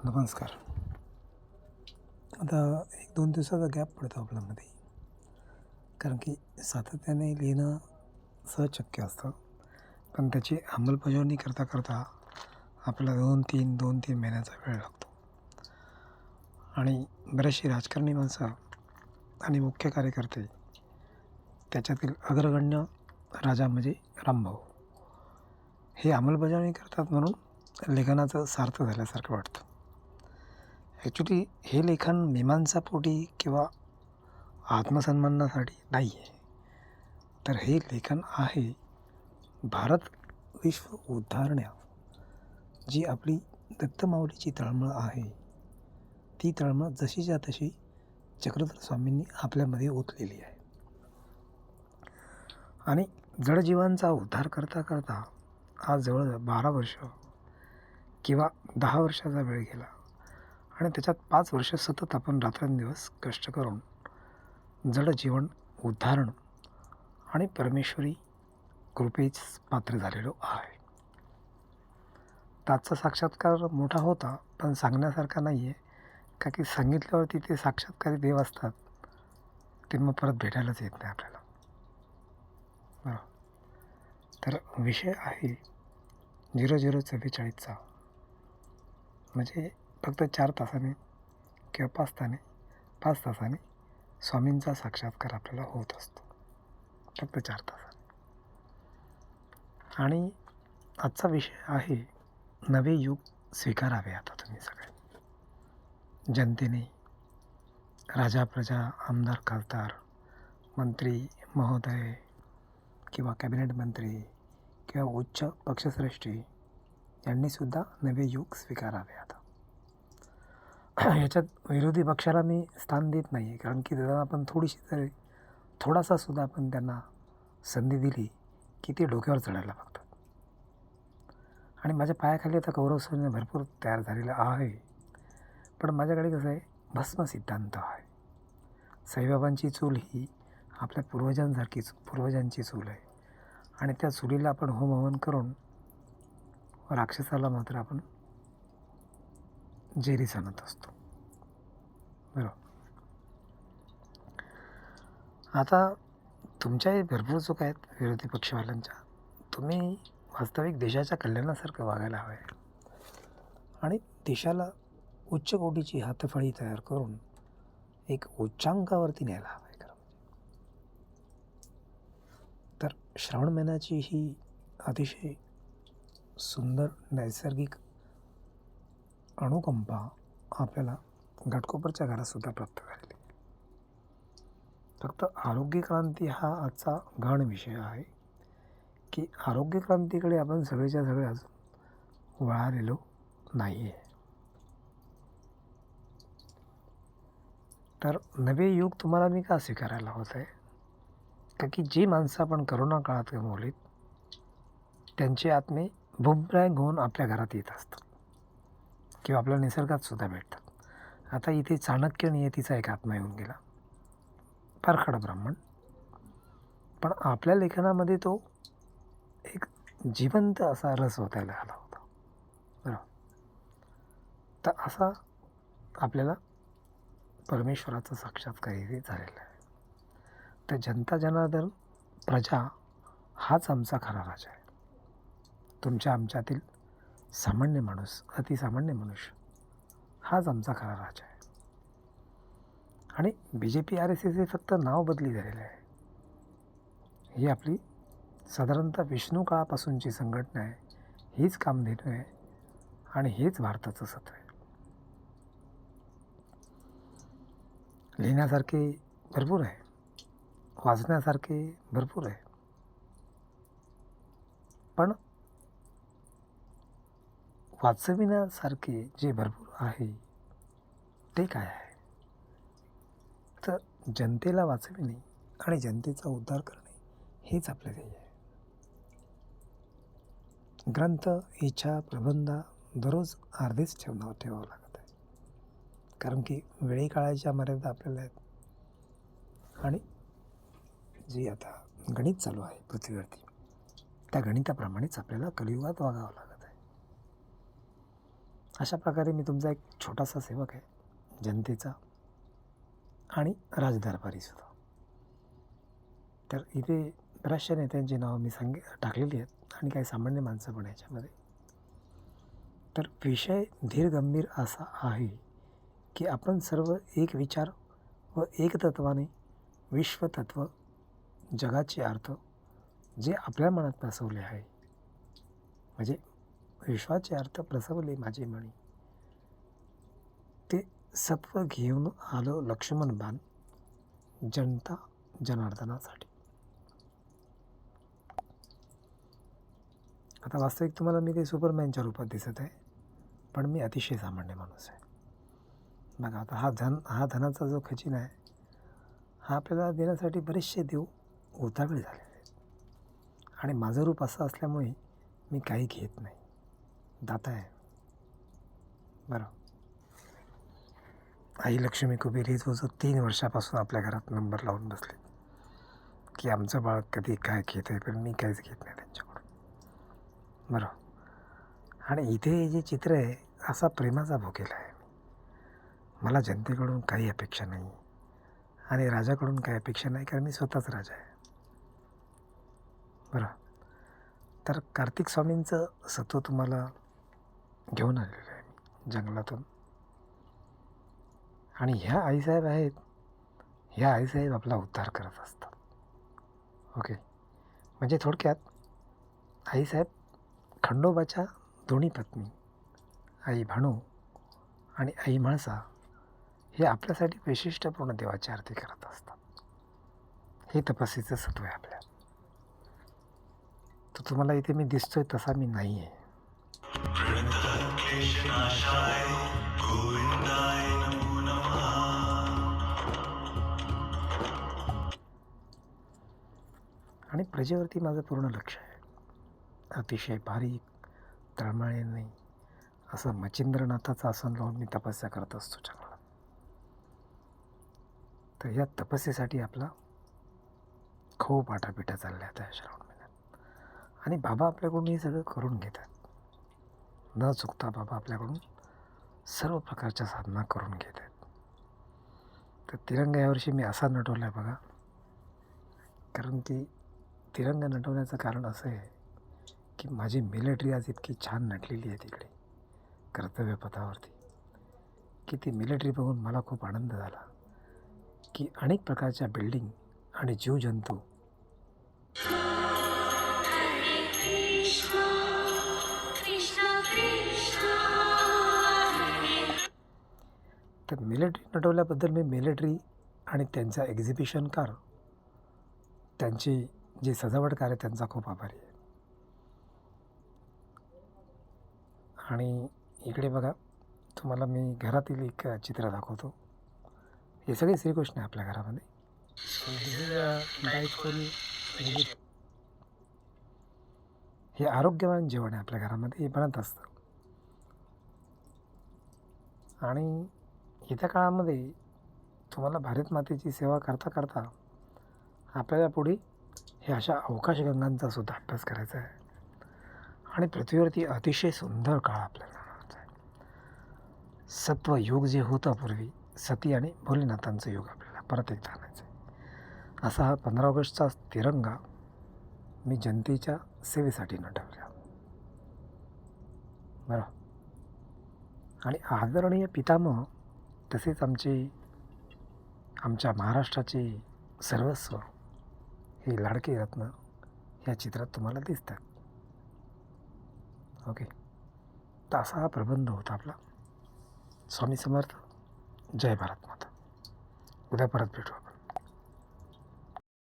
नमस्कार. आता 1-2 दिवसाचा गॅप पडतो आपल्यामध्ये. कारण की सातत्याने लिहिणं सहज शक्य असतं. पण त्याची अंमलबजावणी करता आपल्याला 2-3 महिन्याचा वेळ लागतो. आणि बरेचशी राजकारणी माणसं आणि मुख्य कार्यकर्ते त्याच्यातील अग्रगण्य राजा म्हणजे रामभाऊ हे अंमलबजावणी करतात म्हणून लेखनाचं सार्थ झाल्यासारखं वाटतं. ॲक्च्युली हे लेखन मीमांसापोटी किंवा आत्मसन्मानासाठी नाही आहे, तर हे लेखन आहे भारत विश्व उद्धारण्या जी आपली दत्तमाऊलीची तळमळ आहे, ती तळमळ जशीच्या तशी चक्रधर स्वामींनी आपल्यामध्ये ओतलेली आहे. आणि जडजीवांचा उद्धार करता आज जवळ 12 वर्ष किंवा 10 वर्षाचा वेळ गेला आणि त्याच्यात 5 वर्ष सतत आपण रात्रंदिवस कष्ट करून जडजीवन उद्धारण आणि परमेश्वरी कृपेच पात्र झालेलो आहे. त्याचा साक्षात्कार मोठा होता, पण सांगण्यासारखा नाही आहे. का की सांगितल्यावरती ते साक्षात्कारी देव असतात, ते मग परत भेटायलाच येत नाही आपल्याला. बरं, तर विषय आहे 0044चा. म्हणजे फक्त 4 तासाने किंवा 5 तासाने स्वामींचा साक्षात्कार आपल्याला होत असतो, फक्त 4 तासाने. आणि आजचा विषय आहे नवे युग स्वीकारावे. आता तुम्ही सगळे जनतेने, राजा प्रजा, आमदार खासदार, मंत्री महोदय किंवा कॅबिनेट मंत्री किंवा उच्च पक्षश्रेष्ठी यांनीसुद्धा नवे युग स्वीकारावे. आता याच्यात विरोधी पक्षाला मी स्थान देत नाही, कारण की त्यांना आपण थोडासा सुद्धा आपण त्यांना संधी दिली की ते डोक्यावर चढायला बघतात. आणि माझ्या पायाखाली आता कौरव सैन्य भरपूर तयार झालेलं आहे, पण माझ्याकडे कसं आहे, भस्म सिद्धांत आहे. साईबाबांची चूल ही आपल्या पूर्वजांची चूल आहे, आणि त्या चुलीला आपण होम हवन करून राक्षसाला मात्र आपण जेरीस आणत असतो. बरोबर. आता तुमच्याही भरपूर चुका आहेत विरोधी पक्षवाल्यांच्या. तुम्ही वास्तविक देशाच्या कल्याणासारखं वागायला हवं आहे आणि देशाला उच्च कोटीची हातफळी तयार करून एक उच्चांकावरती न्यायला हवं आहे. खरं तर श्रावण महिन्याची ही अतिशय सुंदर नैसर्गिक अनुकंपा आपल्याला घाटकोपरच्या घरातसुद्धा प्राप्त झालेली. फक्त आरोग्य क्रांती हा आजचा गहन विषय आहे की आरोग्य क्रांतीकडे आपण सगळेच्या सगळे अजून वळालेलो नाही आहे. तर नवे युग तुम्हाला मी का स्वीकारायला होत आहे, का की जी माणसं आपण करोना काळात गमावलीत त्यांचे आत्मे बुमरॅंग होऊन आपल्या घरात येत असतात किंवा आपल्या निसर्गात सुद्धा भेटतात. आता इथे चाणक्य नियतीचा एक आत्मा येऊन गेला, परखड ब्राह्मण, पण आपल्या लेखनामध्ये तो एक जिवंत असा रस ओतायला आला होता. बरोबर. तर असा आपल्याला परमेश्वराचा साक्षात्कारही झालेला आहे. तर जनता जनार्दन प्रजा हाच आमचा खरा राजा आहे. तुमच्या आमच्यातील सामान्य माणूस, अतिसामान्य मनुष्य हाच आमचा खरा राजा आहे. आणि BJP RSS हे फक्त नाव बदली झालेलं आहे. ही आपली साधारणतः विष्णू काळापासूनची संघटना आहे, हीच कामधेनू आहे आणि हेच भारताचं सत्व आहे. लिहिण्यासारखे भरपूर आहे, वाचण्यासारखे भरपूर आहे, पण वाचविण्यासारखे जे भरपूर आहे ते काय आहे, तर जनतेला वाचविणे आणि जनतेचा उद्धार करणे हेच आपले ध्येय आहे. ग्रंथ, इच्छा, प्रबंध दररोज अर्धेच ठेवावं लागत आहे, कारण की वेळी काळाच्या मर्यादा आपल्याला आहेत. आणि जी आता गणित चालू आहे पृथ्वीवरती, त्या गणिताप्रमाणेच आपल्याला कलियुगात वागावं लागत आहे. अशा प्रकारे मी तुमचा एक छोटासा सेवक आहे, जनतेचा आणि राजदरबारीसुद्धा. तर इथे बऱ्याचशा नेत्यांची नावं मी टाकलेली आहेत आणि काही सामान्य माणसं पण याच्यामध्ये. तर विषय धीर गंभीर असा आहे की आपण सर्व एक विचार व एक तत्वाने विश्वतत्व जगाचे अर्थ जे आपल्या मनात बसवले आहे, म्हणजे विश्वाचे अर्थ प्रसवले माझे मनी, ते सत्व घेऊन आलो लक्ष्मण बाण जनता जनार्दनासाठी. आता वास्तविक तुम्हाला मी ते सुपरमॅनच्या रूपात दिसत आहे, पण मी अतिशय सामान्य माणूस आहे. बघा आता हा धनाचा जो खजिना आहे, हा आपल्याला देण्यासाठी बरेचसे देव उतावळे झालेले आहेत. आणि माझं रूप असं असल्यामुळे मी काही घेत नाही, दाता आहे. बरं, आई लक्ष्मी कुबेर ही जो 3 वर्षापासून आपल्या घरात नंबर लावून बसले की आमचं बाळ कधी काय घेत आहे, पण मी काहीच घेत नाही त्यांच्याकडून. बरं, आणि इथे जे चित्र आहे असा प्रेमाचा भोकेला आहे. मला जनतेकडून काही अपेक्षा नाही आणि राजाकडून काही अपेक्षा नाही, कारण मी स्वतःच राजा आहे. बरं, तर कार्तिक स्वामींचं सत्व तुम्हाला घेऊन आलेलं आहे मी जंगलातून. आणि ह्या आईसाहेब आहेत, ह्या आईसाहेब आपला उद्धार करत असतात. ओके, म्हणजे थोडक्यात आईसाहेब खंडोबाच्या दोन्ही पत्नी आई भानू आणि आई म्हाळसा हे आपल्यासाठी वैशिष्ट्यपूर्ण देवाची आरती करत असतात. हे तपस्येचं सत्व आहे आपल्या. तर तुम्हाला इथे मी दिसतोय तसा मी नाही आहे. आणि प्रजेवरती माझं पूर्ण लक्ष आहे. अतिशय बारीक तळमळीने असं मच्छिंद्रनाथाचं आसन लावून मी तपस्या करत असतो जंगलात. तर या तपस्येसाठी आपला खूप आटापिटा चालल्या त्या श्रावण महिन्यात. आणि बाबा आपल्याकडून हे सगळं करून घेतात. न चुकता बाबा आपल्याकडून सर्व प्रकारच्या साधना करून घेत आहेत. तर तिरंगा यावर्षी मी असा नटवला आहे बघा, कारण की तिरंगा नटवण्याचं कारण असं आहे की माझी मिलिटरी आज इतकी छान नटलेली आहे तिकडे कर्तव्यपथावरती, की ती मिलिटरी बघून मला खूप आनंद झाला की अनेक प्रकारच्या बिल्डिंग आणि जीवजंतू तर मिलिटरी नटवल्याबद्दल मी मिलिटरी आणि त्यांचा एक्झिबिशनकार, त्यांची जे सजावटकार आहे त्यांचा खूप आभारी आहे. आणि इकडे बघा, तुम्हाला मी घरातील एक चित्र दाखवतो. हे सगळे श्रीकृष्ण आहे आपल्या घरामध्ये. हे आरोग्यवान जेवण आहे आपल्या घरामध्ये, हे बनत असतं. आणि येत्या काळामध्ये तुम्हाला भारत मातेची सेवा करता करता आपल्याला पुढे हे अशा अवकाशगंगांचा सुद्धा अभ्यास करायचा आहे. आणि पृथ्वीवरती अतिशय सुंदर काळ आपल्याला आणायचा आहे. सत्वयुग जे होतं पूर्वी, सती आणि भोलेनाथांचं युग आपल्याला परत एकदा आणायचं आहे. असा हा 15 ऑगस्टचा तिरंगा मी जनतेच्या सेवेसाठी नटवला. बरं, आणि आदरणीय पितामह तसेच आमच्या महाराष्ट्राचे सर्वस्व हे लाडके रत्न या चित्रात तुम्हाला दिसतात. ओके, तर असा हा प्रबंध होता आपला. स्वामी समर्थ. जय भारत माता. उद्या परत भेटू आपण.